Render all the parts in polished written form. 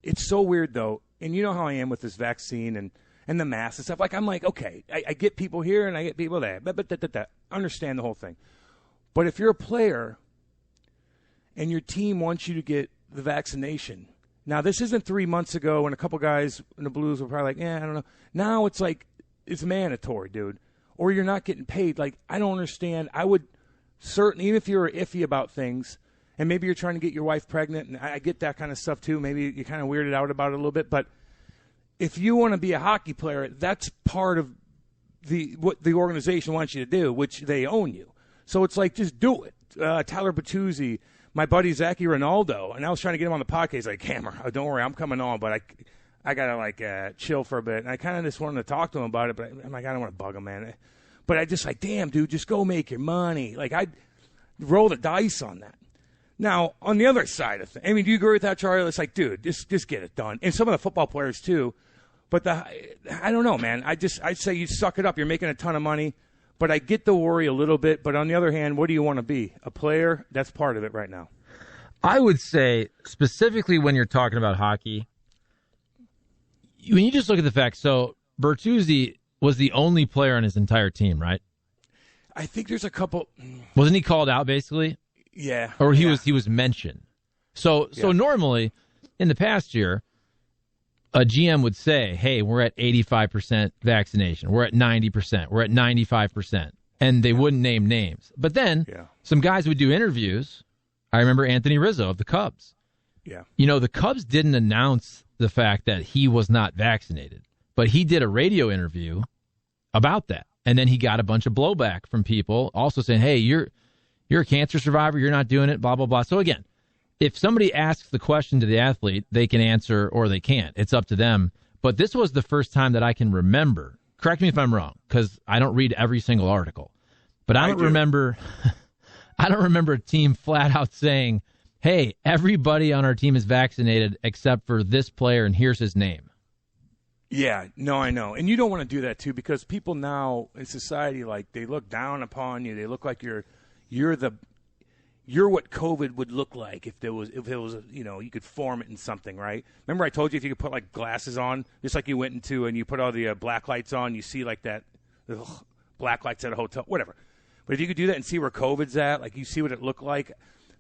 It's so weird, though. And you know how I am with this vaccine and the mask and stuff. Like, I'm like, okay, I get people here and I get people there. But understand the whole thing. But if you're a player and your team wants you to get the vaccination, now this isn't 3 months ago when a couple guys in the Blues were probably like, I don't know. Now it's like, it's mandatory, dude. Or you're not getting paid. Like, I don't understand. I would certainly, even if you're iffy about things, and maybe you're trying to get your wife pregnant, and I get that kind of stuff too. Maybe you're kind of weirded out about it a little bit. But if you want to be a hockey player, that's part of what the organization wants you to do, which they own you. So it's like, just do it. Tyler Bertuzzi, my buddy Zachy Ronaldo, and I was trying to get him on the podcast. He's like, Hammer, don't worry, I'm coming on, but I got to, chill for a bit. And I kind of just wanted to talk to him about it, but I'm like, I don't want to bug him, man. But I just like, damn, dude, just go make your money. Like, I'd roll the dice on that. Now, on the other side of things, I mean, do you agree with that, Charlie? It's like, dude, just get it done. And some of the football players, too. But I don't know, man. I'd say you suck it up. You're making a ton of money. But I get the worry a little bit. But on the other hand, what do you want to be? A player? That's part of it right now. I would say, specifically when you're talking about hockey, when you just look at the facts, so Bertuzzi was the only player on his entire team, right? I think there's a couple. Wasn't he called out, basically? Yeah. Or he was mentioned. So normally, in the past year, a GM would say, hey, we're at 85% vaccination. We're at 90%. We're at 95%. And they wouldn't name names. But then some guys would do interviews. I remember Anthony Rizzo of the Cubs. Yeah. You know, the Cubs didn't announce the fact that he was not vaccinated. But he did a radio interview about that. And then he got a bunch of blowback from people also saying, hey, you're a cancer survivor. You're not doing it, blah, blah, blah. So, again, if somebody asks the question to the athlete, they can answer or they can't. It's up to them. But this was the first time that I can remember. Correct me if I'm wrong, because I don't read every single article. But I don't remember a team flat out saying, hey, everybody on our team is vaccinated except for this player, and here's his name. Yeah, no, I know. And you don't want to do that, too, because people now in society, like, they look down upon you. They look like you're what COVID would look like if it was, you could form it in something, right? Remember I told you if you could put, like, glasses on, just like you went into and you put all the black lights on, you see, like, that black lights at a hotel, whatever. But if you could do that and see where COVID's at, like, you see what it looked like,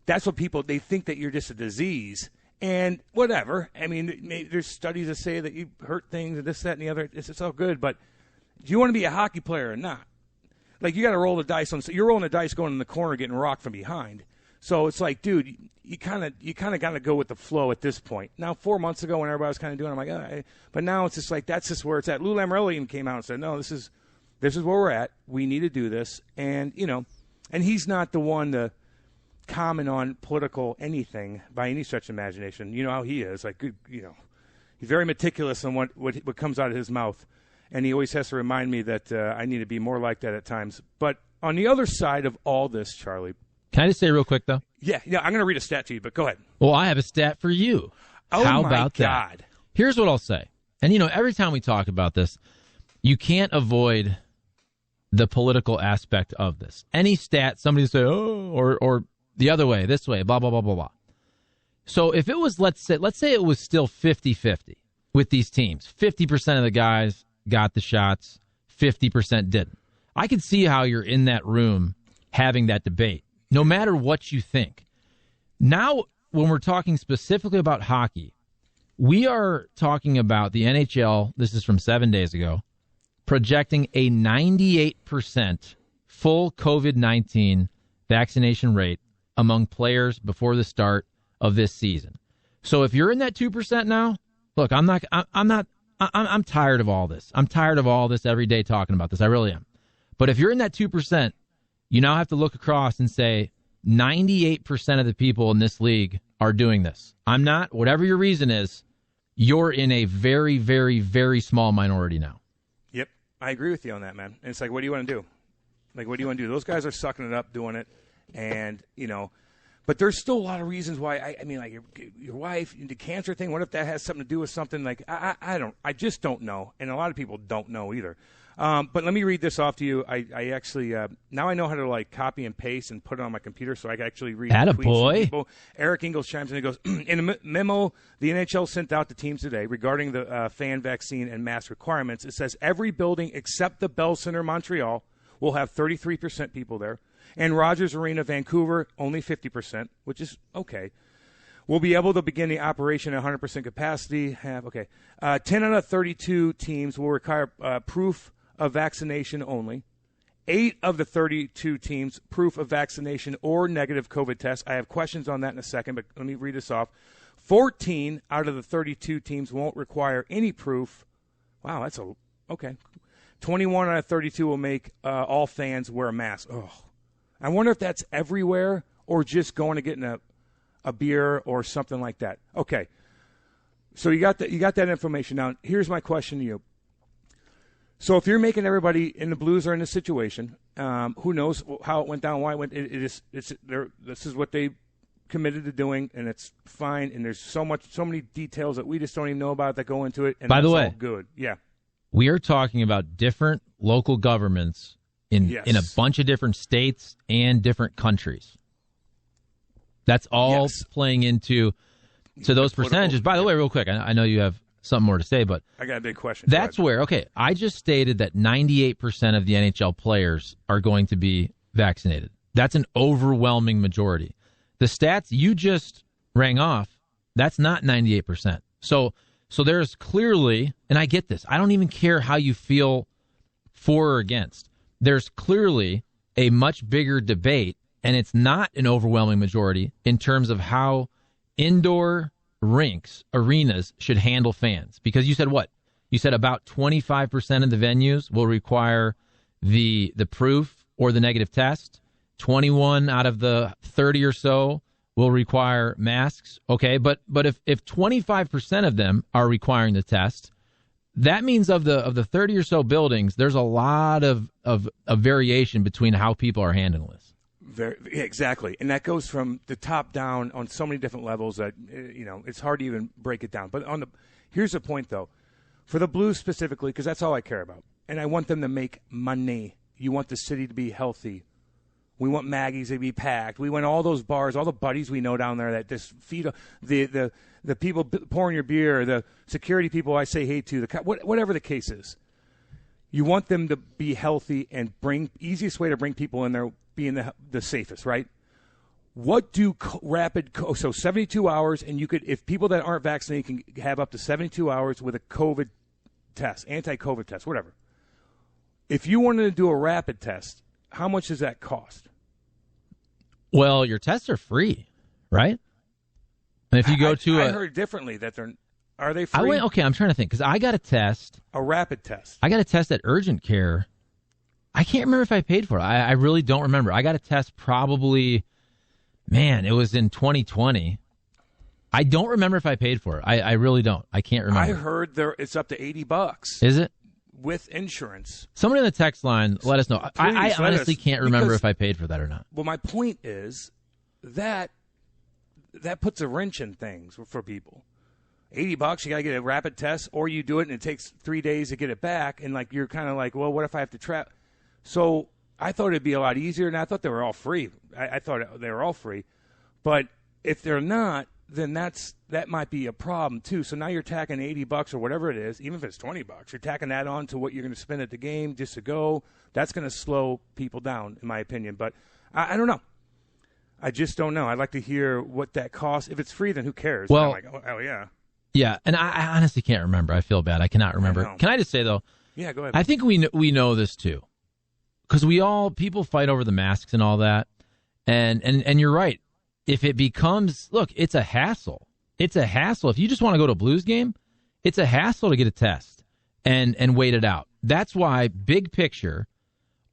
that's what they think that you're just a disease. And whatever. I mean, there's studies that say that you hurt things and this, that, and the other. It's all good. But do you want to be a hockey player or not? Like, you got to roll the dice on. So you're rolling the dice going in the corner, getting rocked from behind. So it's like, dude, you kind of got to go with the flow at this point. Now, 4 months ago when everybody was kind of doing it, I'm like, but now it's just like, that's just where it's at. Lou Lamoriello even came out and said, no, this is where we're at. We need to do this. And, and he's not the one to comment on political anything by any stretch of imagination. You know how he is. Like, he's very meticulous on what comes out of his mouth. And he always has to remind me that I need to be more like that at times. But on the other side of all this, Charlie. Can I just say real quick, though? Yeah, I'm going to read a stat to you, but go ahead. Well, I have a stat for you. Oh, how my about God. That? Here's what I'll say. And, every time we talk about this, you can't avoid the political aspect of this. Any stat, somebody will say, or the other way, this way, blah, blah, blah, blah, blah. So if it was, let's say it was still 50-50 with these teams. 50% of the guys got the shots, 50% didn't. I could see how you're in that room having that debate, no matter what you think. Now, when we're talking specifically about hockey, we are talking about the NHL, this is from 7 days ago, projecting a 98% full COVID-19 vaccination rate among players before the start of this season. So if you're in that 2% now, look, I'm tired of all this. I'm tired of all this every day talking about this. I really am. But if you're in that 2%, you now have to look across and say 98% of the people in this league are doing this. I'm not. Whatever your reason is, you're in a very, very, very small minority now. Yep. I agree with you on that, man. And it's like, what do you want to do? Like, what do you want to do? Those guys are sucking it up, doing it. And, but there's still a lot of reasons why, I mean, like your wife, the cancer thing, what if that has something to do with something? Like, I just don't know. And a lot of people don't know either. But let me read this off to you. I actually now I know how to like copy and paste and put it on my computer, so I can actually read the tweets from people. Eric Ingles chimes in and goes, in a memo the NHL sent out to teams today regarding the fan vaccine and mask requirements, it says every building except the Bell Center Montreal will have 33% people there, and Rogers Arena Vancouver only 50%, which is okay. We'll be able to begin the operation at 100% capacity. 10 out of 32 teams will require proof of vaccination only. 8 of the 32 teams, proof of vaccination or negative COVID test. I have questions on that in a second, but let me read this off. 14 out of the 32 teams won't require any proof. Wow, that's okay. 21 out of 32 will make all fans wear a mask. Oh, I wonder if that's everywhere or just going to get in a beer or something like that. Okay, so you got that information. Now, here's my question to you. So if you're making everybody in the Blues are in this situation, who knows how it went down, why it went? This is what they committed to doing, and it's fine. And there's so many details that we just don't even know about that go into it. And by the way, all good. Yeah, we are talking about different local governments in a bunch of different states and different countries. That's all playing into those percentages. By the way, real quick, I know you have something more to say, but I got a big question. That's where, I just stated that 98% of the NHL players are going to be vaccinated. That's an overwhelming majority. The stats you just rang off, that's not 98%. So there's clearly, and I get this, I don't even care how you feel for or against. There's clearly a much bigger debate, and it's not an overwhelming majority in terms of how indoor rinks, arenas should handle fans. Because you said what? You said about 25% of the venues will require the proof or the negative test. 21 out of the 30 or so will require masks. Okay, but if 25% of them are requiring the test, that means of the 30 or so buildings, there's a lot of variation between how people are handling this. Exactly, and that goes from the top down on so many different levels that it's hard to even break it down. But here's the point, though, for the Blues specifically, because that's all I care about, and I want them to make money. You want the city to be healthy. We want Maggie's to be packed. We want all those bars, all the buddies we know down there that just feed the people pouring your beer, the security people I say hey to, whatever the case is. You want them to be healthy and easiest way to bring people in there being the safest, right? What do so 72 hours, and you could, if people that aren't vaccinated can have up to 72 hours with a COVID test, anti-COVID test, whatever. If you wanted to do a rapid test, how much does that cost? Well, your tests are free, right? And if you go I heard differently that are they free? I'm trying to think, because I got a test. A rapid test. I got a test at Urgent Care. I can't remember if I paid for it. I really don't remember. I got a test probably, it was in 2020. I don't remember if I paid for it. I really don't. I can't remember. I heard it's up to $80. Is it? With insurance. Somebody in the text line, let us know. I honestly can't remember if I paid for that or not. Well, my point is that puts a wrench in things for people. $80, you got to get a rapid test, or you do it and it takes 3 days to get it back, and you're kind of like, well, what if I have to travel? So I thought it'd be a lot easier, and I thought they were all free. I thought they were all free. But if they're not, then that might be a problem too. So now you're tacking $80 or whatever it is, even if it's $20, you're tacking that on to what you're going to spend at the game just to go. That's going to slow people down, in my opinion. But I don't know. I just don't know. I'd like to hear what that costs. If it's free, then who cares? Well, I'm like, oh yeah. Yeah, and I honestly can't remember. I feel bad. I cannot remember. Can I just say, though? Yeah, go ahead. I think we know this, too. Because people fight over the masks and all that. And you're right. If it becomes, look, it's a hassle. It's a hassle. If you just want to go to a Blues game, it's a hassle to get a test and wait it out. That's why, big picture,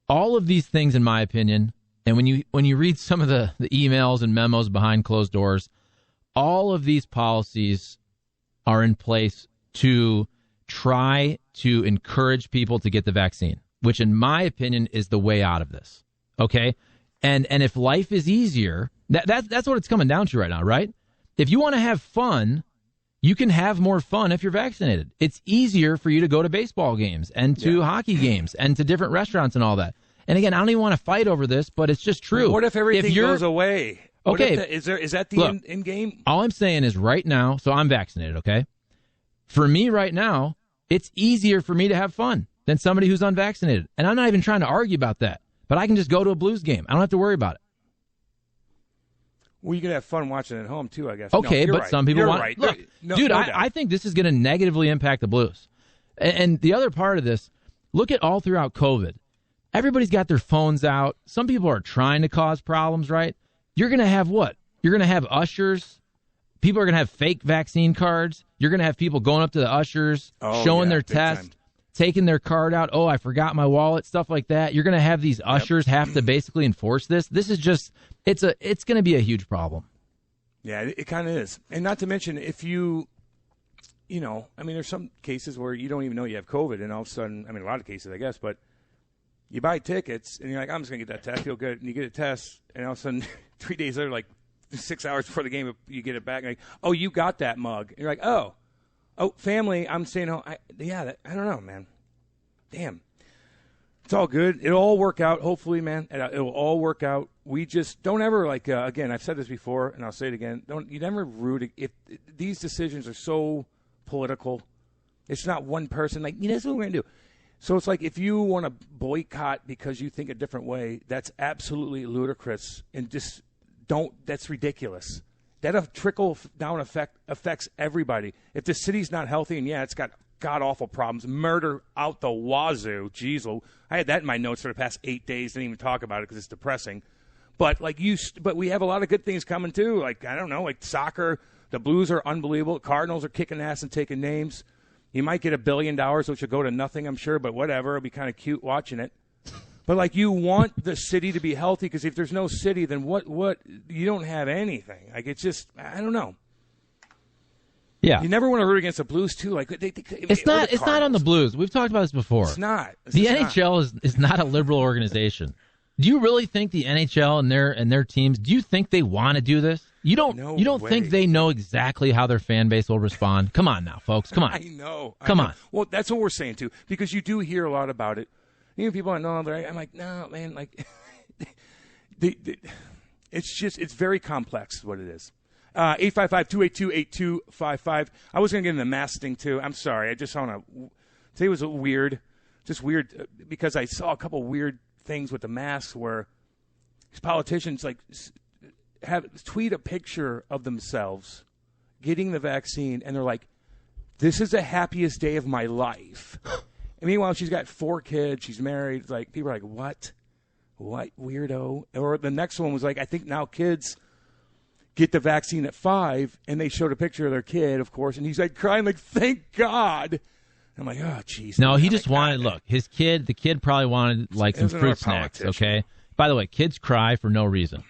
all of these things, in my opinion, and when you read some of the emails and memos behind closed doors, all of these policies are in place to try to encourage people to get the vaccine, which in my opinion is the way out of this. Okay? And if life is easier, that's what it's coming down to right now, right? If you want to have fun you can have more fun if you're vaccinated. It's easier for you to go to baseball games and to hockey games and to different restaurants and all that. And again, I don't even want to fight over this, but it's just true. What if everything goes away? Okay. Is that the end game? All I'm saying is right now, so I'm vaccinated, okay? For me right now, it's easier for me to have fun than somebody who's unvaccinated. And I'm not even trying to argue about that. But I can just go to a Blues game. I don't have to worry about it. Well, you can have fun watching it at home, too, I guess. Okay, no, but right. some people you're want... Right. Look, dude, I think this is going to negatively impact the Blues. And the other part of this, look at all throughout COVID. Everybody's got their phones out. Some people are trying to cause problems, right? You're going to have what? You're going to have ushers. People are going to have fake vaccine cards. You're going to have people going up to the ushers, showing their test, taking their card out. Oh, I forgot my wallet, stuff like that. You're going to have these ushers have to basically enforce this. This is just, it's going to be a huge problem. Yeah, it kind of is. And not to mention, if you know, I mean, there's some cases where you don't even know you have COVID, and all of a sudden, I mean, a lot of cases, I guess, but you buy tickets, and you're like, I'm just going to get that test, feel good, and you get a test, and all of a sudden, 3 days later, like 6 hours before the game, you get it back, and like, oh, you got that mug. And you're like, oh, family, I'm staying home. I don't know, man. Damn. It's all good. It'll all work out, hopefully, man. It'll all work out. We just don't ever, like, again, I've said this before, and I'll say it again, you never root, if these decisions are so political, it's not one person, like, that's what we're going to do. So it's like if you want to boycott because you think a different way, that's absolutely ludicrous, and just that's ridiculous. That trickle-down effect affects everybody. If the city's not healthy, and it's got god-awful problems, murder out the wazoo, geez, I had that in my notes for the past 8 days, didn't even talk about it because it's depressing. But but we have a lot of good things coming too, like, I don't know, like soccer, the Blues are unbelievable, Cardinals are kicking ass and taking names. You might get $1 billion, which will go to nothing, I'm sure, but whatever. It'll be kind of cute watching it. But, like, you want the city to be healthy, because if there's no city, then what? You don't have anything. Like, it's just, I don't know. Yeah. You never want to root against the Blues, too. Like, it's not on the Blues. We've talked about this before. It's not. The NHL is not a liberal organization. Do you really think the NHL and their teams, do you think they want to do this? You don't think they know exactly how their fan base will respond? Come on now, folks. Come on. I know. Come on. Well, that's what we're saying, too, because you do hear a lot about it. Even people I know, I'm like, no, man, like, it's very complex, is what it is. 855-282-8255. I was going to get into the mask thing, too. I'm sorry. I just want to – today was weird, just weird, because I saw a couple weird things with the masks where these politicians, like – tweet a picture of themselves getting the vaccine, and they're like, this is the happiest day of my life. And meanwhile, she's got 4 kids, she's married. It's like, people are like, what weirdo? Or the next one was like, I think now kids get the vaccine at 5, and they showed a picture of their kid, of course, and he's like crying like, thank God. And I'm like, oh, jeez. No, he just wanted, look, the kid probably wanted like some fruit snacks, okay? By the way, kids cry for no reason.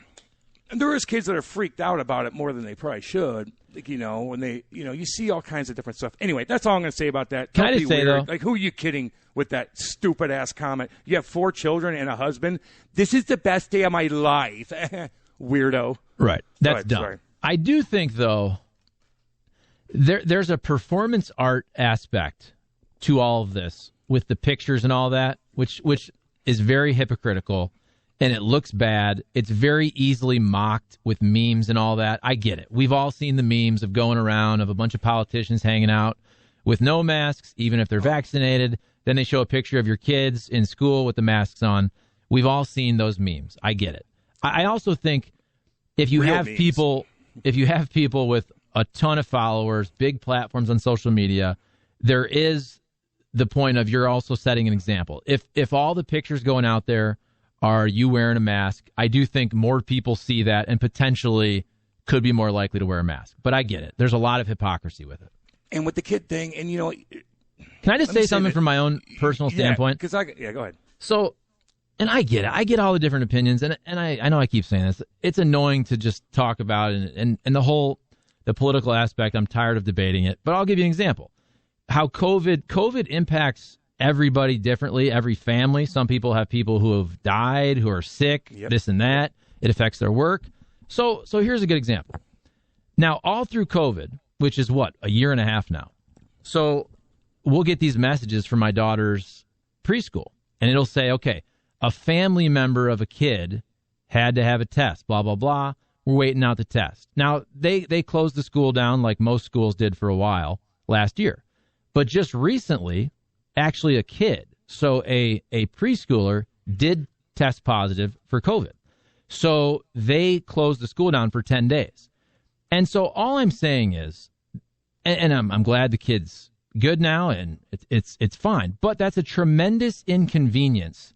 And there is kids that are freaked out about it more than they probably should. Like, when they, you see all kinds of different stuff. Anyway, that's all I'm going to say about that. Can I just say, though? Like, who are you kidding with that stupid-ass comment? You have 4 children and a husband. This is the best day of my life. Weirdo. Right. That's dumb. Sorry. I do think, though, there's a performance art aspect to all of this with the pictures and all that, which is very hypocritical. And it looks bad. It's very easily mocked with memes and all that. I get it. We've all seen the memes of going around of a bunch of politicians hanging out with no masks, even if they're vaccinated. Then they show a picture of your kids in school with the masks on. We've all seen those memes. I get it. I also think if you have people with a ton of followers, big platforms on social media, there is the point of you're also setting an example. If all the pictures going out there are you wearing a mask, I do think more people see that and potentially could be more likely to wear a mask. But I get it. There's a lot of hypocrisy with it. And with the kid thing, and can I just say something from my own personal standpoint? Go ahead. So, and I get it. I get all the different opinions, and I know I keep saying this. It's annoying to just talk about it, and the political aspect, I'm tired of debating it. But I'll give you an example. How COVID impacts everybody differently, every family. Some people have people who have died, who are sick, this and that. It affects their work. So here's a good example. Now, all through COVID, which is what, a year and a half now. So we'll get these messages from my daughter's preschool, and it'll say, okay, a family member of a kid had to have a test, blah, blah, blah. We're waiting out the test. Now, they closed the school down like most schools did for a while last year. But just recently, actually a kid, so a preschooler, did test positive for COVID. So they closed the school down for 10 days. And so all I'm saying is, and I'm glad the kid's good now and it's fine, but that's a tremendous inconvenience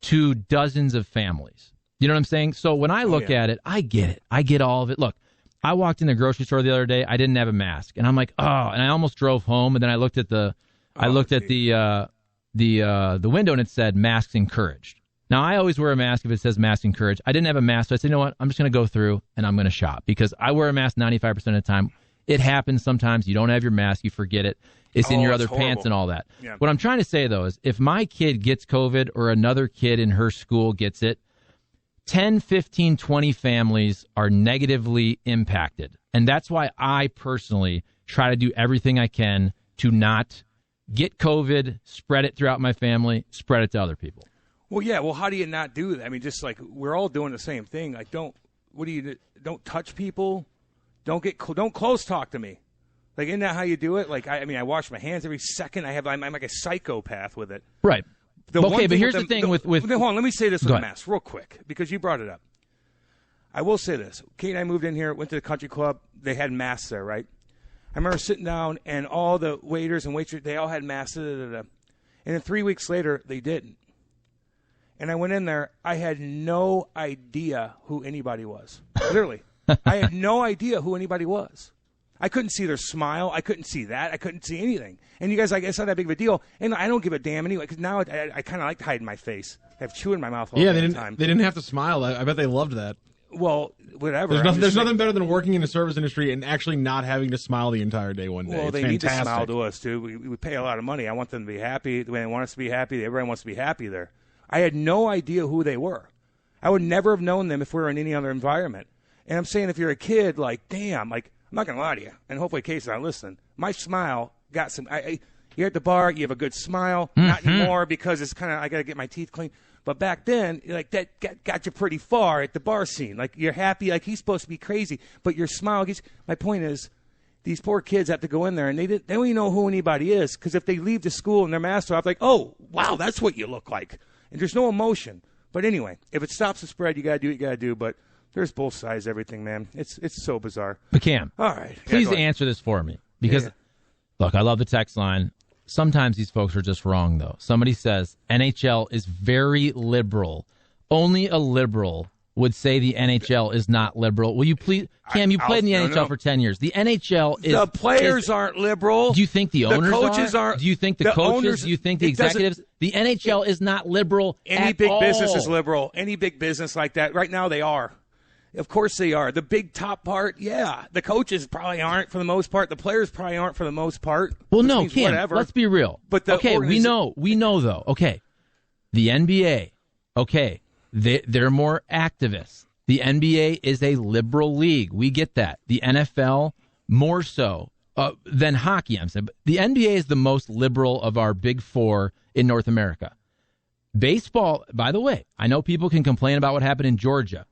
to dozens of families. You know what I'm saying? So when I look at it, I get it. I get all of it. Look, I walked in the grocery store the other day. I didn't have a mask, and I'm like, oh, and I almost drove home. And then I looked at the window, and it said masks encouraged. Now I always wear a mask if it says masks encouraged. I didn't have a mask, so I said, you know what? I'm just going to go through and I'm going to shop because I wear a mask 95% of the time. It happens sometimes. You don't have your mask, you forget it. It's in your other pants and all that. Yeah. What I'm trying to say though is, if my kid gets COVID or another kid in her school gets it, 10, 15, 20 families are negatively impacted. And that's why I personally try to do everything I can to not get COVID, spread it throughout my family, spread it to other people. Well, yeah. Well, how do you not do that? I mean, just like we're all doing the same thing. Like, don't touch people. Don't close talk to me. Like, isn't that how you do it? Like, I mean, I wash my hands every second. I'm like a psychopath with it. Right. Okay, but here's the thing with hold on, let me say this with the mask real quick because you brought it up. I will say this. Kate and I moved in here, went to the country club. They had masks there, right? I remember sitting down, and all the waiters and waitresses, they all had masks. And then 3 weeks later, they didn't. And I went in there. I had no idea who anybody was. Literally. I had no idea who anybody was. I couldn't see their smile. I couldn't see that. I couldn't see anything. And you guys, like, it's not that big of a deal. And I don't give a damn anyway, because now I kind of like hiding my face. I have chew in my mouth all the time. They didn't have to smile. I bet they loved that. Well, whatever. There's nothing better than working in the service industry and actually not having to smile the entire day one day. Well, it's they fantastic. need to smile to us, too. We pay a lot of money. I want them to be happy the way they want us to be happy. Everyone wants to be happy there. I had no idea who they were. I would never have known them if we were in any other environment. And I'm saying, if you're a kid, like, damn, like, I'm not going to lie to you, and hopefully Casey's not listening. My smile got some. You're at the bar, you have a good smile. Mm-hmm. Not anymore because it's kind of, I got to get my teeth clean. But back then, like, that got you pretty far at the bar scene. Like, you're happy, like, he's supposed to be crazy, but your smile gets. My point is, these poor kids have to go in there, and they don't even know who anybody is, because if they leave the school and their mask off, like, oh, wow, that's what you look like. And there's no emotion. But anyway, if it stops the spread, you got to do what you got to do. But there's both sides of everything, man. It's so bizarre. But Cam, all right, please answer this for me. Because, look, I love the text line. Sometimes these folks are just wrong, though. Somebody says NHL is very liberal. Only a liberal would say the NHL is not liberal. Will you please, Cam, you played in the NHL for 10 years. The NHL is... The players aren't liberal. Do you think the owners coaches aren't? Do you think the coaches? Owners, do you think the executives? The NHL is not liberal Any big business is liberal. Any big business like that. Right now they are. Of course they are. The big top part, yeah. The coaches probably aren't for the most part. The players probably aren't for the most part. Well, no, Cam, let's be real. But we know though. Okay, the NBA, okay, they're more activists. The NBA is a liberal league. We get that. The NFL more so than hockey. I'm saying, but the NBA is the most liberal of our big four in North America. Baseball, by the way, I know people can complain about what happened in Georgia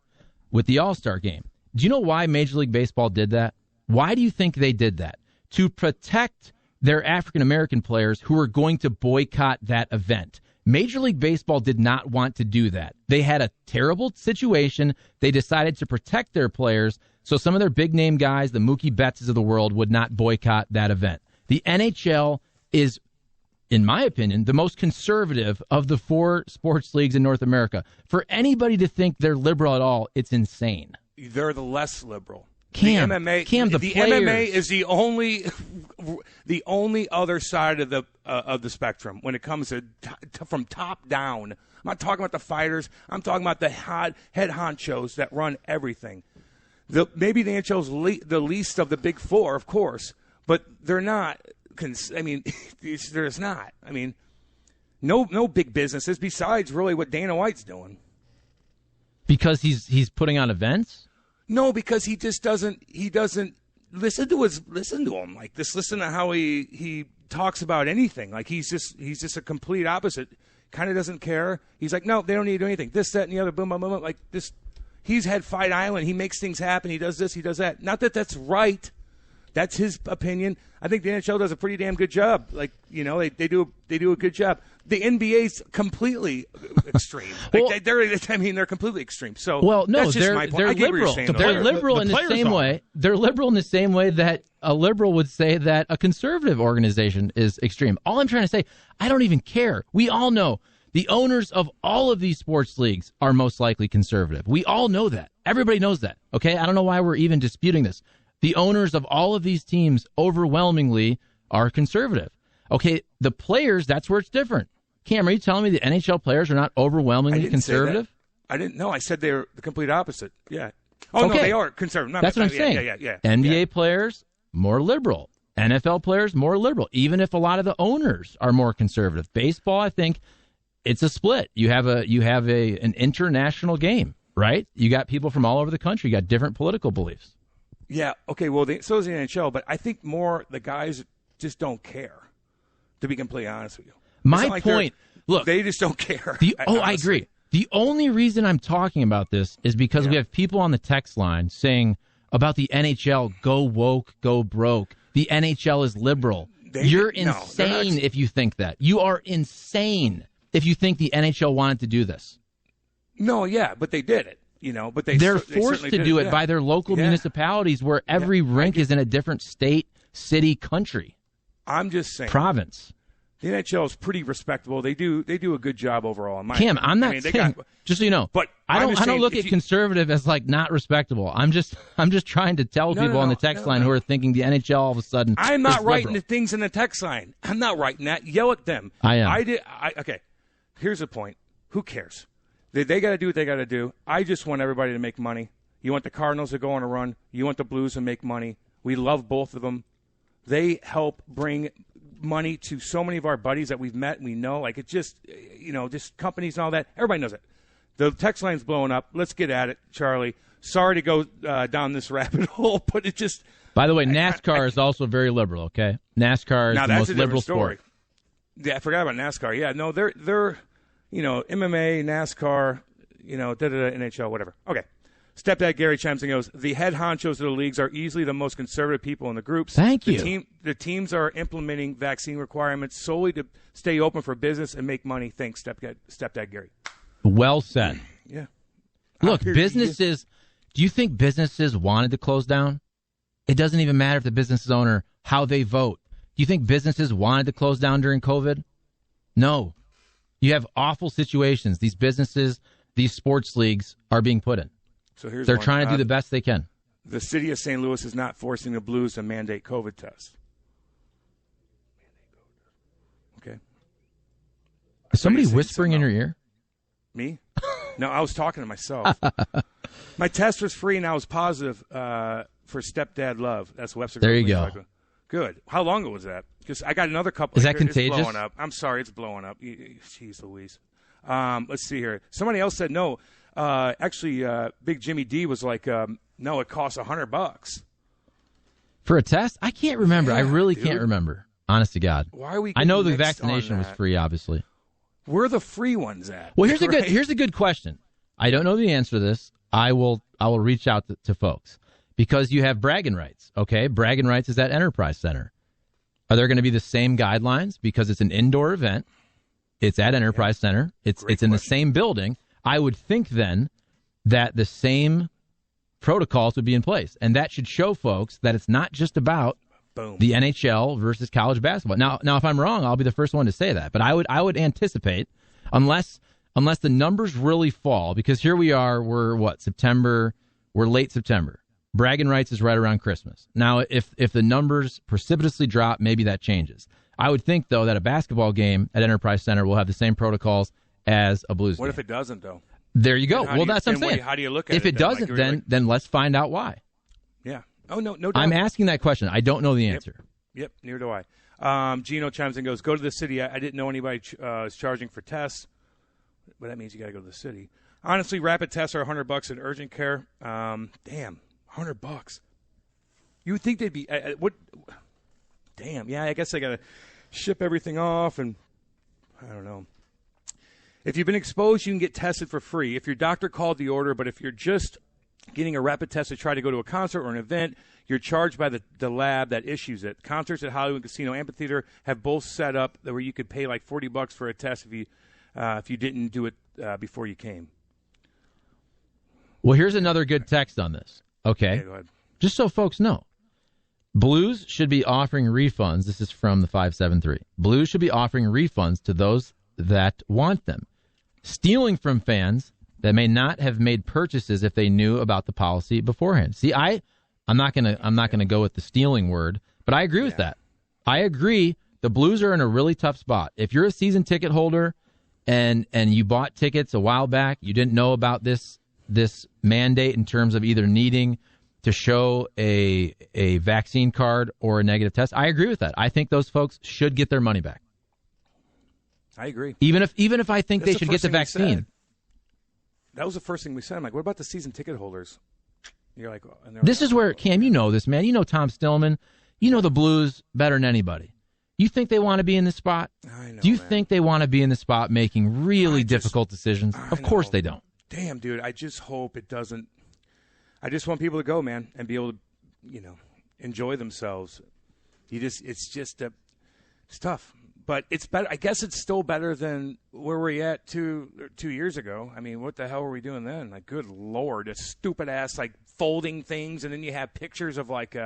with the All-Star game. Do you know why Major League Baseball did that? Why do you think they did that? To protect their African-American players who were going to boycott that event. Major League Baseball did not want to do that. They had a terrible situation. They decided to protect their players, so some of their big-name guys, the Mookie Bettses of the world, would not boycott that event. The NHL is, in my opinion, the most conservative of the four sports leagues in North America. For anybody to think they're liberal at all, it's insane. They're the less liberal. Cam, the MMA, the players. MMA is the only other side of the spectrum when it comes to from top down. I'm not talking about the fighters. I'm talking about the head honchos that run everything. Maybe the NHL's the least of the big four, of course, but they're not. I mean, there's not. I mean, no big businesses besides really what Dana White's doing. Because he's putting on events? No, because he just doesn't. He doesn't listen to him. Like, just listen to how he talks about anything. Like, he's just a complete opposite. Kind of doesn't care. He's like, no, they don't need to do anything. This, that, and the other. Boom, boom, boom, boom. Like this. He's had Fight Island. He makes things happen. He does this. He does that. Not that that's right. That's his opinion. I think the NHL does a pretty damn good job. Like, they do a good job. The NBA's completely extreme. Well, they're completely extreme. So no, that's just my point. They're I get what you're liberal. saying, They're liberal in the same way. They're liberal in the same way that a liberal would say that a conservative organization is extreme. All I'm trying to say, I don't even care. We all know the owners of all of these sports leagues are most likely conservative. We all know that. Everybody knows that. Okay, I don't know why we're even disputing this. The owners of all of these teams overwhelmingly are conservative. Okay, the players, that's where it's different. Cam, are you telling me the NHL players are not overwhelmingly conservative? I didn't know. I said they're the complete opposite. Yeah. Oh, okay. No, they are conservative. That's what I'm saying. Yeah. NBA players, more liberal. NFL players, more liberal, even if a lot of the owners are more conservative. Baseball, I think, it's a split. You have an international game, right? You got people from all over the country. You got different political beliefs. Yeah, okay, well, so is the NHL, but I think more the guys just don't care, to be completely honest with you. My point, look. They just don't care. I agree. The only reason I'm talking about this is because we have people on the text line saying about the NHL, go woke, go broke. The NHL is liberal. You're insane if you think that. You are insane if you think the NHL wanted to do this. No, yeah, but they did it. But they're forced to do it by their local municipalities where every rink is in a different state, city, country. I'm just saying. Province. The NHL is pretty respectable. They do a good job overall. Cam, I'm not saying, just so you know, but I don't look at conservative as like not respectable. I'm just trying to tell people on the text line who are thinking the NHL all of a sudden. I'm not writing the things in the text line. I'm not writing that. Yell at them. I am. Okay. Here's the point. Who cares? They got to do what they got to do. I just want everybody to make money. You want the Cardinals to go on a run. You want the Blues to make money. We love both of them. They help bring money to so many of our buddies that we've met and we know. Like, it's just, just companies and all that. Everybody knows it. The text line's blowing up. Let's get at it, Charlie. Sorry to go down this rabbit hole, but it just... By the way, NASCAR is also very liberal, okay? NASCAR is the most liberal sport. Yeah, I forgot about NASCAR. Yeah, no, they're MMA, NASCAR, NHL, whatever. Okay. Stepdad Gary chimes in and goes, the head honchos of the leagues are easily the most conservative people in the groups. Thank you. The teams are implementing vaccine requirements solely to stay open for business and make money. Thanks, Stepdad Gary. Well said. Yeah. Look, businesses, do you think businesses wanted to close down? It doesn't even matter if the business owner, how they vote. Do you think businesses wanted to close down during COVID? No. You have awful situations. These businesses, these sports leagues are being put in. So they're trying to do the best they can. The city of St. Louis is not forcing the Blues to mandate COVID tests. Okay. Is somebody whispering in your ear? Me? No, I was talking to myself. My test was free and I was positive for Stepdad Love. That's Webster. There you go. Good. How long ago was that? Because I got another couple. Is that contagious? It's blowing up. I'm sorry, it's blowing up. Jeez Louise. Let's see here. Somebody else said no. Actually, Big Jimmy D was like, no, it costs $100 for a test. I can't remember. I really can't remember. Honest to God. Why are we? I know the vaccination was free. Obviously, where are the free ones at? Well, here's a good question. I don't know the answer to this. I will reach out to folks because you have bragging rights. Okay, bragging rights is at Enterprise Center. Are there going to be the same guidelines because it's an indoor event? It's at Enterprise Center. It's in the same building. I would think then that the same protocols would be in place, and that should show folks that it's not just about the NHL versus college basketball. Now, if I'm wrong, I'll be the first one to say that. But I would anticipate, unless the numbers really fall, because here we are, we're September, we're late September. Bragging rights is right around Christmas. Now, if the numbers precipitously drop, maybe that changes. I would think, though, that a basketball game at Enterprise Center will have the same protocols as a Blues game. What if it doesn't, though? There you go. Well, that's what I'm saying. How do you look at it? If it doesn't, then let's find out why. Yeah. Oh, no doubt. I'm asking that question. I don't know the answer. Yep, neither do I. Gino chimes in and goes, go to the city. I didn't know anybody is charging for tests, but that means you got to go to the city. Honestly, rapid tests are $100 in urgent care. Damn, $100. You would think they'd be what? Damn, yeah. I guess they got to ship everything off, and I don't know. If you've been exposed, you can get tested for free. If your doctor called the order, but if you're just getting a rapid test to try to go to a concert or an event, you're charged by the lab that issues it. Concerts at Hollywood Casino Amphitheater have both set up where you could pay like $40 for a test if you didn't do it before you came. Well, here's another good text on this. Okay, go ahead. Just so folks know, Blues should be offering refunds. This is from the 573. Blues should be offering refunds to those that want them, stealing from fans that may not have made purchases if they knew about the policy beforehand. See, I'm not gonna go with the stealing word, but I agree with that. I agree. The Blues are in a really tough spot. If you're a season ticket holder and you bought tickets a while back, you didn't know about this mandate in terms of either needing to show a vaccine card or a negative test. I agree with that. I think those folks should get their money back. I agree. Even if I think they should get the vaccine. That was the first thing we said. I'm like, what about the season ticket holders? You're like, this is where, Cam, you know this, man. You know Tom Stillman. You know the Blues better than anybody. You think they want to be in this spot? I know, Do you man. think they want to be in the spot making really difficult decisions? Of course they don't. Damn, dude, I just hope it doesn't. I just want people to go, man, and be able to, enjoy themselves. It's tough. But it's better. I guess it's still better than where we're at 2 years ago. I mean, what the hell were we doing then? Like, good Lord, a stupid ass like folding things, and then you have pictures of like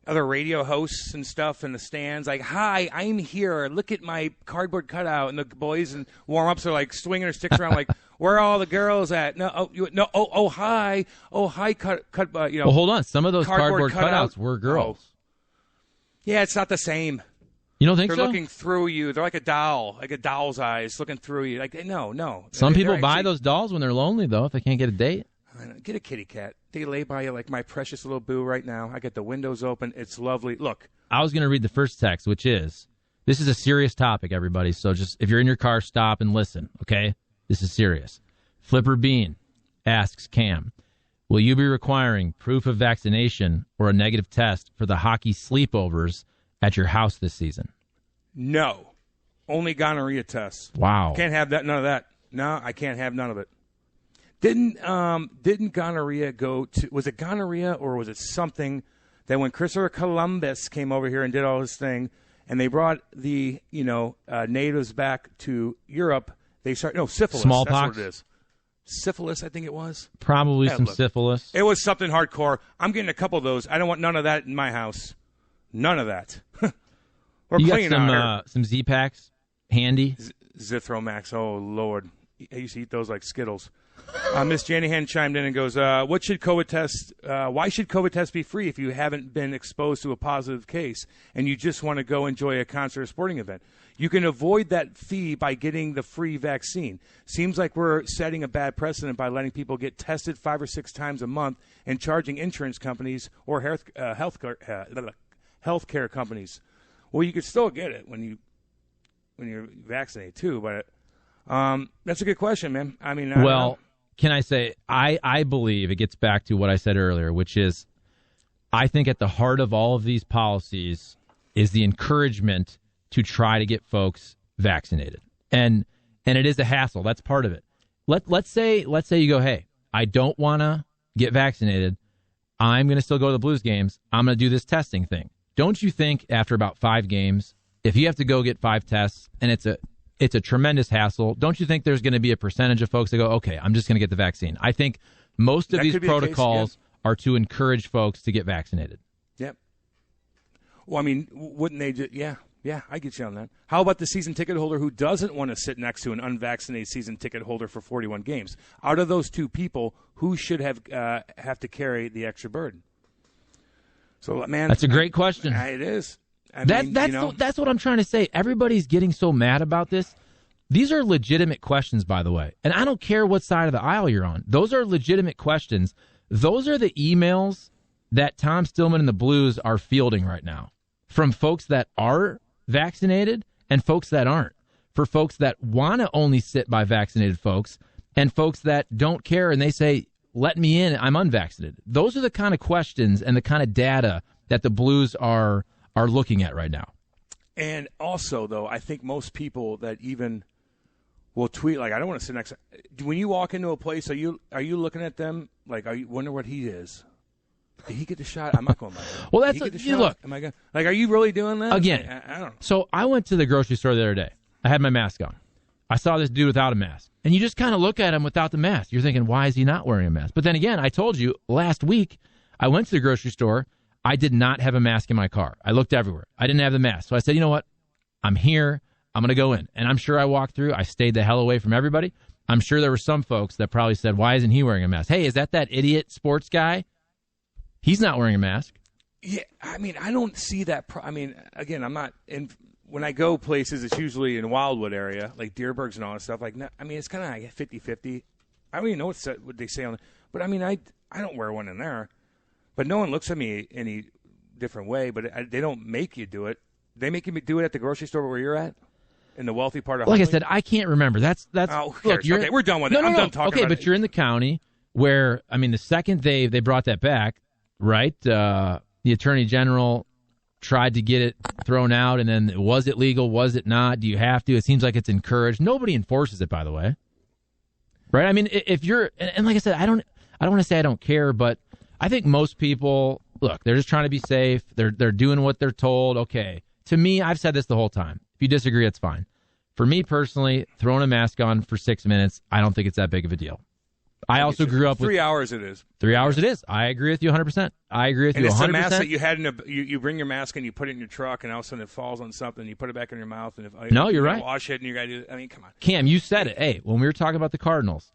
other radio hosts and stuff in the stands. Like, hi, I'm here. Look at my cardboard cutout, and the boys and warm ups are like swinging their sticks around, like, where are all the girls at? Hi, cut. Well, hold on. Some of those cardboard cutouts were girls. Oh. Yeah, it's not the same. You don't think They're so? looking through you. They're like a doll, like a doll's eyes looking through you. Like, no. Some people buy those dolls when they're lonely, though, if they can't get a date. Get a kitty cat. They lay by you like my precious little boo right now. I got the windows open. It's lovely. Look. I was going to read the first text, which is, this is a serious topic, everybody. So just, if you're in your car, stop and listen, okay? This is serious. Flipper Bean asks Cam, will you be requiring proof of vaccination or a negative test for the hockey sleepovers at your house this season? No. Only gonorrhea tests. Wow. Can't have that. None of that. No, I can't have none of it. Didn't gonorrhea go to, was it gonorrhea or was it something that when Christopher Columbus came over here and did all his thing and they brought the, natives back to Europe, they started, no, syphilis. Smallpox? That's what it is. Syphilis, I think it was. Probably some syphilis. It was something hardcore. I'm getting a couple of those. I don't want none of that in my house. None of that. We're you clean got some Z-Packs handy? Zithromax. Oh, Lord. I used to eat those like Skittles. Miss Janahan chimed in and goes, why should COVID tests be free if you haven't been exposed to a positive case and you just want to go enjoy a concert or sporting event? You can avoid that fee by getting the free vaccine. Seems like we're setting a bad precedent by letting people get tested 5 or 6 times a month and charging insurance companies or healthcare companies. Well, you could still get it when you're vaccinated too, but that's a good question, man. I mean, can I say, I believe it gets back to what I said earlier, which is I think at the heart of all of these policies is the encouragement to try to get folks vaccinated. And it is a hassle. That's part of it. Let's say you go, hey, I don't want to get vaccinated. I'm going to still go to the Blues games. I'm going to do this testing thing. Don't you think after about 5 games, if you have to go get 5 tests and it's a tremendous hassle, don't you think there's going to be a percentage of folks that go, okay, I'm just going to get the vaccine? I think most of these protocols are to encourage folks to get vaccinated. Yep. Well, I mean, wouldn't they just, yeah, I get you on that. How about the season ticket holder who doesn't want to sit next to an unvaccinated season ticket holder for 41 games? Out of those 2 people, who should have to carry the extra burden? So, man, that's a great question. It is. That's what I'm trying to say. Everybody's getting so mad about this. These are legitimate questions, by the way. And I don't care what side of the aisle you're on. Those are legitimate questions. Those are the emails that Tom Stillman and the Blues are fielding right now from folks that are vaccinated and folks that aren't. For folks that want to only sit by vaccinated folks and folks that don't care and they say, let me in. I'm unvaccinated. Those are the kind of questions and the kind of data that the Blues are looking at right now. And also, though, I think most people that even will tweet, like, I don't want to sit next to, when you walk into a place, are you looking at them like, are you wonder what he is? Did he get the shot? I'm not going by that. Well, that's look. Am I going? Like, are you really doing that? Again, I don't know. So I went to the grocery store the other day. I had my mask on. I saw this dude without a mask. And you just kind of look at him without the mask. You're thinking, why is he not wearing a mask? But then again, I told you last week, I went to the grocery store. I did not have a mask in my car. I looked everywhere. I didn't have the mask. So I said, you know what? I'm here. I'm going to go in. And I'm sure I walked through. I stayed the hell away from everybody. I'm sure there were some folks that probably said, why isn't he wearing a mask? Hey, is that idiot sports guy? He's not wearing a mask. Yeah, I mean, I don't see that. I mean, again, I'm not in. When I go places, it's usually in Wildwood area, like Deerbergs and all that stuff. Like, I mean, it's kind of like 50-50. I don't even know what they say on it. But, I mean, I don't wear one in there. But no one looks at me any different way. But they don't make you do it. They make you do it at the grocery store where you're at? In the wealthy part of Like Huntley? I said, I can't remember. That's oh, look, okay, we're done with it. I'm done talking okay, about but it. you're in the county where, I mean, the second they brought that back, right? The Attorney General tried to get it thrown out, and then was it legal? Was it not? Do you have to? It seems like it's encouraged. Nobody enforces it, by the way. Right? I mean, if you're, and like I said, I don't want to say I don't care, but I think most people, look, they're just trying to be safe. They're doing what they're told. Okay. To me, I've said this the whole time. If you disagree, it's fine. For me personally, throwing a mask on for 6 minutes, I don't think it's that big of a deal. I also grew up with 3 hours. It is 3 hours. It is. I agree with you 100%. I agree with you 100%. And it's a mask that you had you bring your mask and you put it in your truck, and all of a sudden it falls on something. You put it back in your mouth, and no, you're right. Wash it, and you got to do. I mean, come on, Cam, you said it. Hey, when we were talking about the Cardinals,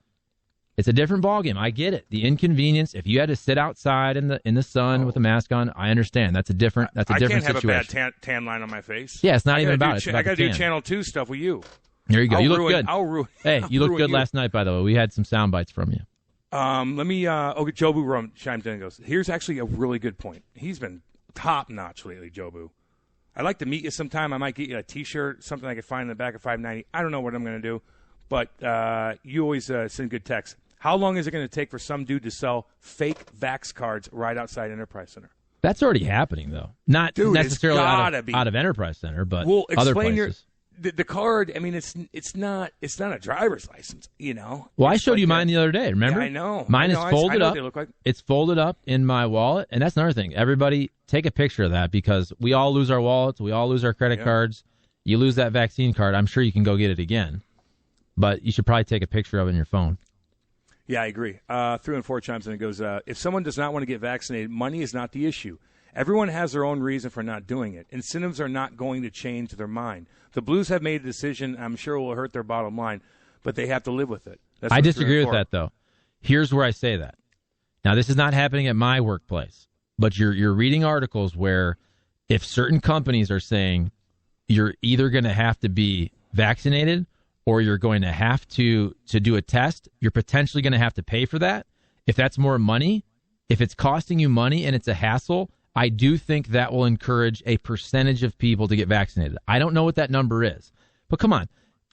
it's a different ballgame. I get it. The inconvenience. If you had to sit outside in the sun with a mask on, I understand. That's a different. That's a different situation. I can't have a bad tan line on my face. Yeah, it's not even about it. I got to do Channel 2 stuff with you. There you go. You look good. I'll ruin. Hey, you looked good last night, by the way. We had some sound bites from you. Let me. Jobu chimes in and goes, here's actually a really good point. He's been top notch lately, Jobu. I'd like to meet you sometime. I might get you a T-shirt, something I could find in the back of 590. I don't know what I'm going to do, but you always send good texts. How long is it going to take for some dude to sell fake Vax cards right outside Enterprise Center? That's already happening, though. Not necessarily out of Enterprise Center, but other places. The card, I mean, it's not a driver's license, you know. Well, I showed you mine the other day. Remember? Yeah, I know. Mine is folded up. What they look like. It's folded up in my wallet, and that's another thing. Everybody, take a picture of that because we all lose our wallets, we all lose our credit cards. You lose that vaccine card, I'm sure you can go get it again, but you should probably take a picture of it on your phone. Yeah, I agree. 3 and 4 chimes in and goes, if someone does not want to get vaccinated, money is not the issue. Everyone has their own reason for not doing it. Incentives are not going to change their mind. The Blues have made a decision. I'm sure it will hurt their bottom line, but they have to live with it. I disagree with that, though. Here's where I say that. Now, this is not happening at my workplace, but you're reading articles where if certain companies are saying you're either going to have to be vaccinated or you're going to have to do a test, you're potentially going to have to pay for that. If that's more money, if it's costing you money and it's a hassle, I do think that will encourage a percentage of people to get vaccinated. I don't know what that number is, but come on.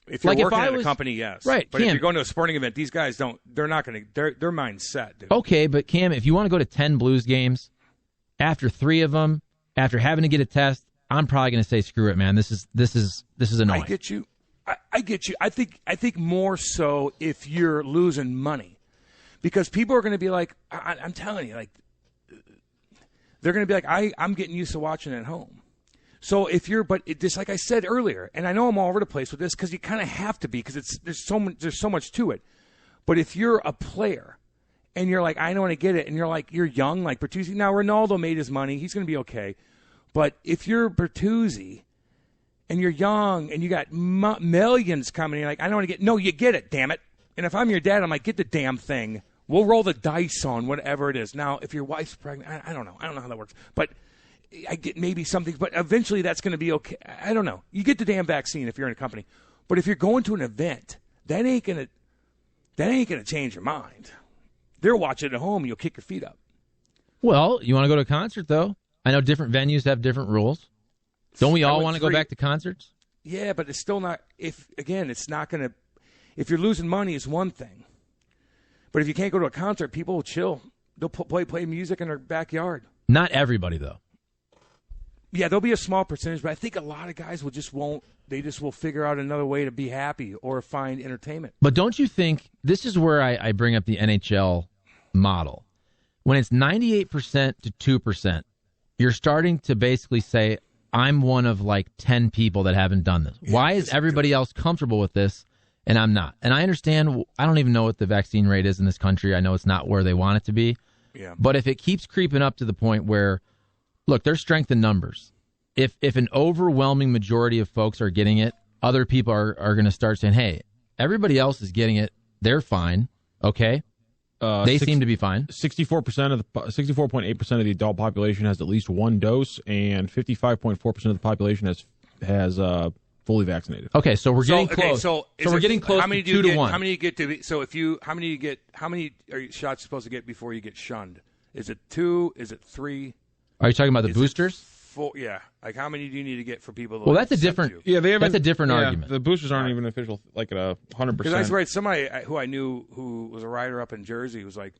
If you're working at a company, yes. Right. But Cam, if you're going to a sporting event, these guys they're not going to, their mind's set, dude. Okay, but Cam, if you want to go to 10 Blues games, after 3 of them, after having to get a test, I'm probably going to say, screw it, man. This is annoying. I get you. I get you. I think more so if you're losing money, because people are going to be like, I'm telling you, like, they're going to be like, I'm getting used to watching at home. So if you're, but just like I said earlier, and I know I'm all over the place with this because you kind of have to be because there's so much to it. But if you're a player and you're like, I don't want to get it, and you're young, like Bertuzzi. Now Ronaldo made his money; he's going to be okay. But if you're Bertuzzi and you're young and you got millions coming, you're like, I don't want to get. No, you get it, damn it. And if I'm your dad, I'm like, get the damn thing. We'll roll the dice on whatever it is. Now, if your wife's pregnant, I don't know. I don't know how that works. But I get maybe something. But eventually that's going to be okay. I don't know. You get the damn vaccine if you're in a company. But if you're going to an event, that ain't gonna change your mind. They're watching at home. You'll kick your feet up. Well, you want to go to a concert, though? I know different venues have different rules. Don't we all want to go back to concerts? Yeah, but it's still not. It's not going to. If you're losing money, is one thing. But if you can't go to a concert, people will chill. They'll play music in their backyard. Not everybody, though. Yeah, there'll be a small percentage, but I think a lot of guys won't. They just will figure out another way to be happy or find entertainment. But don't you think this is where I bring up the NHL model? When it's 98% to 2%, you're starting to basically say, I'm one of like 10 people that haven't done this. Yeah, why is everybody else comfortable with this and I'm not? And I understand, I don't even know what the vaccine rate is in this country. I know it's not where they want it to be. Yeah. But if it keeps creeping up to the point where, look, there's strength in numbers. If an overwhelming majority of folks are getting it, other people are going to start saying, hey, everybody else is getting it. They're fine. Okay. They seem to be fine. 64.8% of the adult population has at least one dose, and 55.4% of the population has fully vaccinated. Okay, so we're getting close. So we're getting close how many to 2 to 1. How many you get to? So how many are you shots supposed to get before you get shunned? Is it 2? Is it 3? Are you talking about the boosters? 4? Yeah. Like how many do you need to get for people? Well, that's a different. You? Yeah, that's a different argument. The boosters aren't even official, like at 100%. Because I read somebody who I knew who was a writer up in Jersey was like,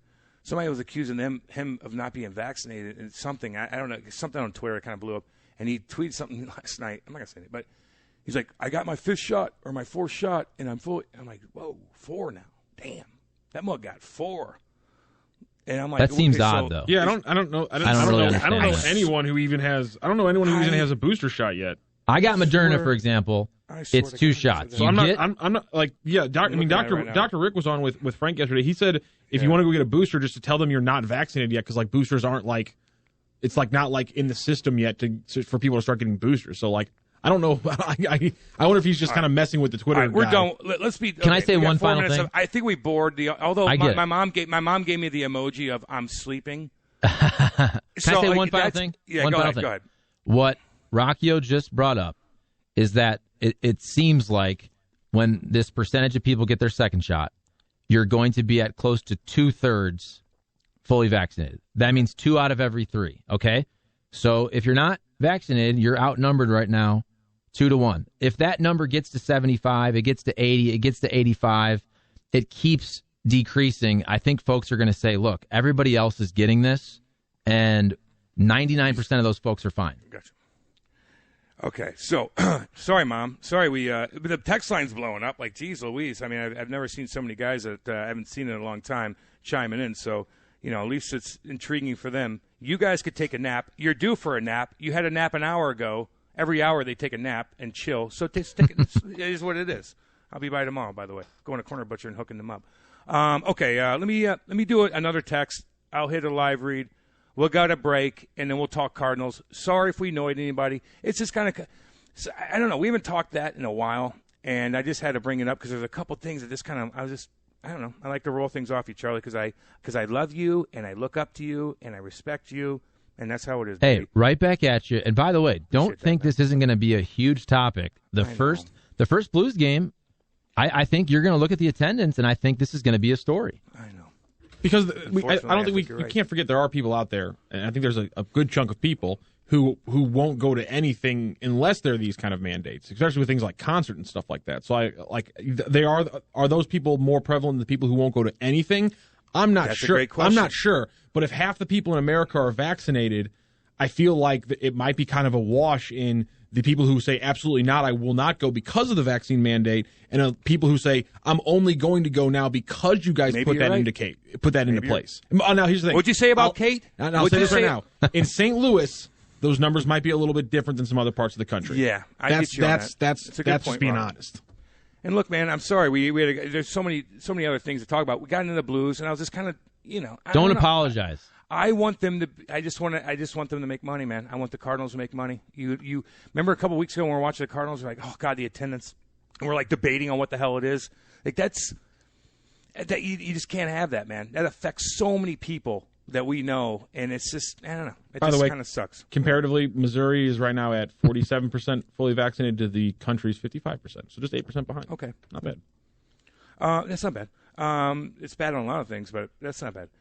somebody was accusing him of not being vaccinated and something. I don't know, something on Twitter kind of blew up, and he tweeted something last night. I'm not gonna say it, but he's like, I got my 5th shot or my 4th shot, and I'm fully. I'm like, whoa, 4 now. Damn, that mug got 4. And I'm like, that seems okay, odd, though. Yeah, I don't know. I don't know anyone who even has. I don't know anyone who even has a booster shot yet. I got Moderna, for example. It's 2 shots. So I'm not like, yeah. Dr. Rick was on with Frank yesterday. He said if you want to go get a booster, just to tell them you're not vaccinated yet, because like boosters aren't like, it's like not like in the system yet for people to start getting boosters. So like, I don't know. I wonder if he's just kind of messing with the Twitter. Right, we're done. Let's be. Can I say one final thing? I think we bored the. Although my mom gave me the emoji of I'm sleeping. Can I say one final thing? Yeah, go ahead. What Rockio just brought up is that it seems like when this percentage of people get their 2nd shot, you're going to be at close to 2/3 fully vaccinated. That means 2 out of every 3. Okay, so if you're not vaccinated, you're outnumbered right now 2 to 1. If that number gets to 75, it gets to 80, it gets to 85, it keeps decreasing. I think folks are going to say, look, everybody else is getting this, and 99% of those folks are fine. Gotcha. Okay, so sorry, Mom. Sorry, the text line's blowing up. Like, geez Louise. I mean, I've never seen so many guys that I haven't seen in a long time chiming in. So, at least it's intriguing for them. You guys could take a nap. You're due for a nap. You had a nap an hour ago. Every hour they take a nap and chill. So it is what it is. I'll be by tomorrow, by the way. Going to Corner Butcher and hooking them up. Okay, let me do another text. I'll hit a live read. We'll go to break, and then we'll talk Cardinals. Sorry if we annoyed anybody. It's just kind of – I don't know. We haven't talked that in a while, and I just had to bring it up because there's a couple things that just kind of – I don't know. I like to roll things off you, Charlie, because I love you, and I look up to you, and I respect you, and that's how it is. Hey, baby. Right back at you. And by the way, don't think this isn't going to be a huge topic. The first Blues game, I think you're going to look at the attendance, and I think this is going to be a story. I know. Because I don't think we can't forget there are people out there, and I think there's a good chunk of people who won't go to anything unless there are these kind of mandates, especially with things like concert and stuff like that. So are those people more prevalent than the people who won't go to anything? I'm not sure. I'm not sure. But if half the people in America are vaccinated, I feel like it might be kind of a wash in the people who say absolutely not, I will not go because of the vaccine mandate, and people who say I'm only going to go now because you guys put that into place. Now here's the thing. What'd you say about Kate? I'll say this right now. In St. Louis, those numbers might be a little bit different than some other parts of the country. Yeah, get you on that. That's just being honest. And look, man, I'm sorry. There's so many other things to talk about. We got into the Blues, and I was just kind of, Don't apologize. I want them to. I just want them to make money, man. I want the Cardinals to make money. You remember a couple weeks ago when we were watching the Cardinals? We're like, oh God, the attendance, and we're like debating on what the hell it is. Like that you just can't have that, man. That affects so many people that we know, and it's just I don't know. It just kind of sucks. Comparatively, Missouri is right now at 47% fully vaccinated to the country's 55%, so just 8% behind. Okay, not bad. That's not bad. It's bad on a lot of things, but that's not bad.